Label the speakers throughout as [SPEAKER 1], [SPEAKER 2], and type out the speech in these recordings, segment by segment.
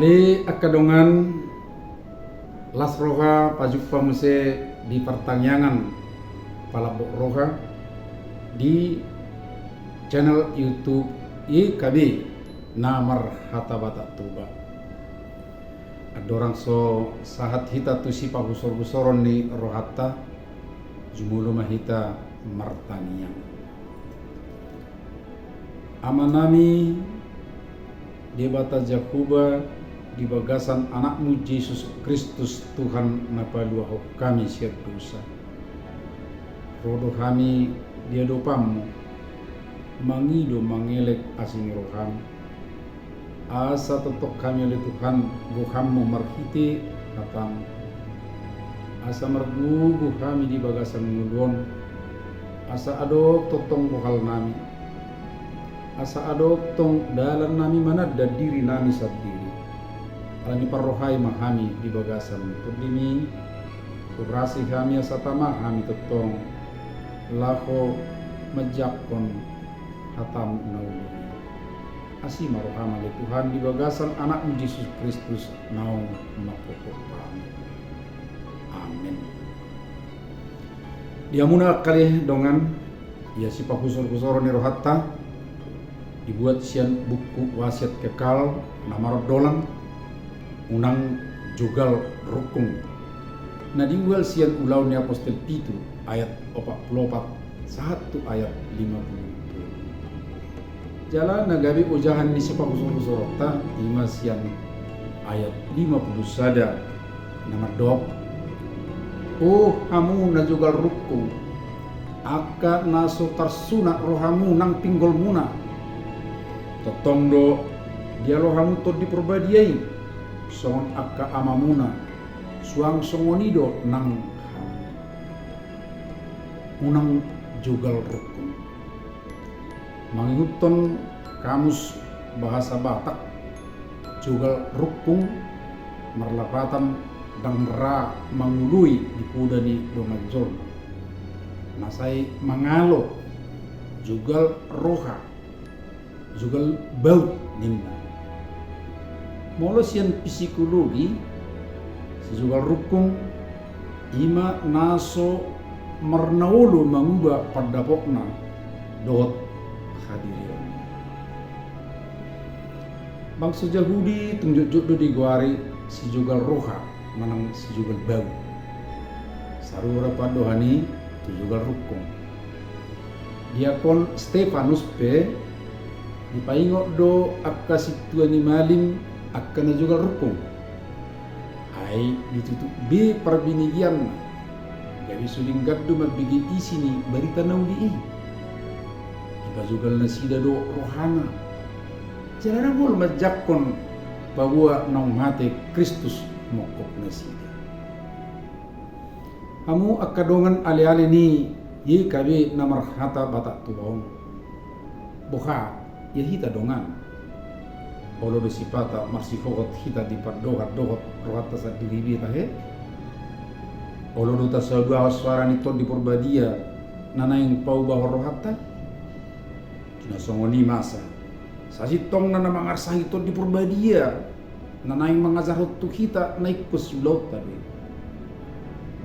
[SPEAKER 1] Ali akadongan las roha pajuk pamuse di pertanyaan palabok roha di channel YouTube IKB namar hata bata tuba. Adorang so sahat hita tu si pahusor-busoron ni rohata jumulu mahita martaniang. Amanami di bata Jakuba di bagasan anakmu Yesus Kristus Tuhan napalua kami siap dosa. Rodo kami dia dopamu mangido mangelek asing roham. Asa totok kami oleh Tuhan gohammu marhiti katam. Asa mergugu kami di bagasan ngulon. Asa adok totong bokal nami. Asa adok tong dalam nami manada diri nami sendiri. Alani parrohai mahami di bagasan tudimi kurasi kami asa tamah kami totong lako majakon hatam nauli. Asi marohama le Tuhan di bagasan anakmu Yesus Kristus naung makokok kami. Amin. Diamuna kali dongan ya si pakusor-kusor ni rohatta dibuat sian buku wasiat kekal nama dolan unang jugal rukung. Nah dibuat sian ulau ni apostol Pitu ayat 44 1 ayat 50. Jalan nagabi ujahan di sepak usul-usulota lima sian ayat 50 sada nama dok. Oh hamu na jugal rukung aka naso tarsunak rohamu nang pinggol muna totong do dia rohamu to diperbadiai songon aka amamuna suang songonido nang unang jugal rukung. Mangikuton kamus bahasa Batak jugal rukung merlapatan dan ra mangului di pudani domajol. Nasai mangalo jugal roha jugal baut ninna. Molo sian psikologi si jugal rukung ima naso marnaulu mangubah padapokna dot hadirin. Bangsa Yahudi tunjuk-tunjuk di guari si jugal roha manang si jugal bau. Sarura padohani tu jugal rukung. Diakon Stefanus pe dipaingok do akka situani malim akka na jugal rukung. Hai ditutup B perbinigian. Jadi suling gaddu mabigi isi ni barita nauli. Bajugal na sida do rohana. Jarana bol majakon bahwa naung hati Kristus mokok na sida. Hamu akadongan ali-ali ni ye kabe namar hata bata tulong. Boha ye hita dongan. Olo do sipata marsifokot hita di pardohat rohata sa diribi tahe. Olo do tasadua suara ni ton di porbadia nanaing pau bahwa rohata. Nasongoni masa sasitong na mangarsahi to di purbadia na naing mangazarot tu kita naik pesulot tadi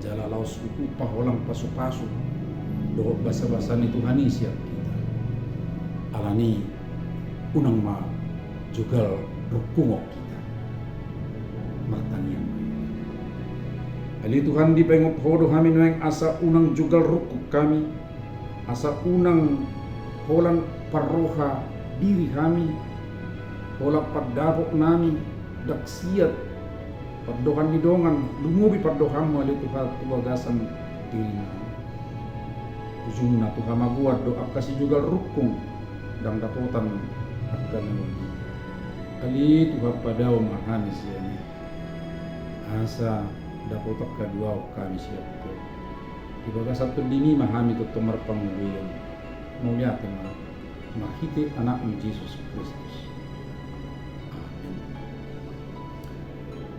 [SPEAKER 1] jalalau suku paholang pasu-pasu do basa-basa ni Tuhan siap kita alani unang ma jugal rukungok kita martanian ali Tuhan dipengok hodo kami noeng asa unang jugal rukuk kami asa unang holang parroha diri kami hola pardapok nami daksiat pardohan didongan lumubi pardohamu ali Tuhan tubagasan diri nami ujungna Tuhan maguad doa kasih juga rukung dan dapotan akan ali Tuhan padaw mahani siyani asa dapotak kedua kami siap ko ibagasan tu dini mahami tutumar panguwian mau lihat mahiti anakmu Yesus Kristus. Amin.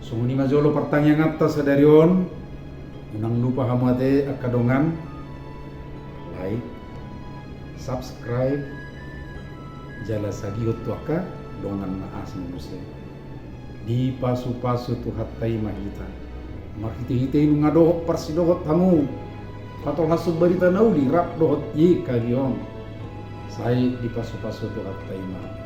[SPEAKER 1] Sunguni majolo pertanyaan atas sadarion unang lupa hamate akadongan like, subscribe, jala sagiot tuaka dongan na asing muslim. di pasu-pasu tu hattai mahita marhiti-hiti nu ngadohot parsidohot hamu patol hasub barita nauli rap dohot ye kagion sai di pasu-pasu tu hattai mahita.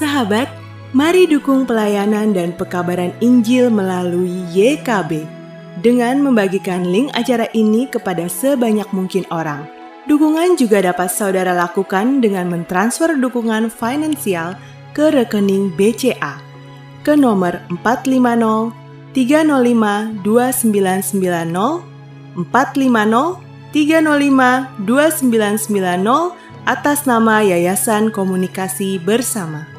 [SPEAKER 2] Sahabat, mari dukung pelayanan dan pekabaran Injil melalui YKB dengan membagikan link acara ini kepada sebanyak mungkin orang. Dukungan juga dapat saudara lakukan dengan mentransfer dukungan finansial ke rekening BCA ke nomor 450 305 2990 450 305 2990 atas nama Yayasan Komunikasi Bersama.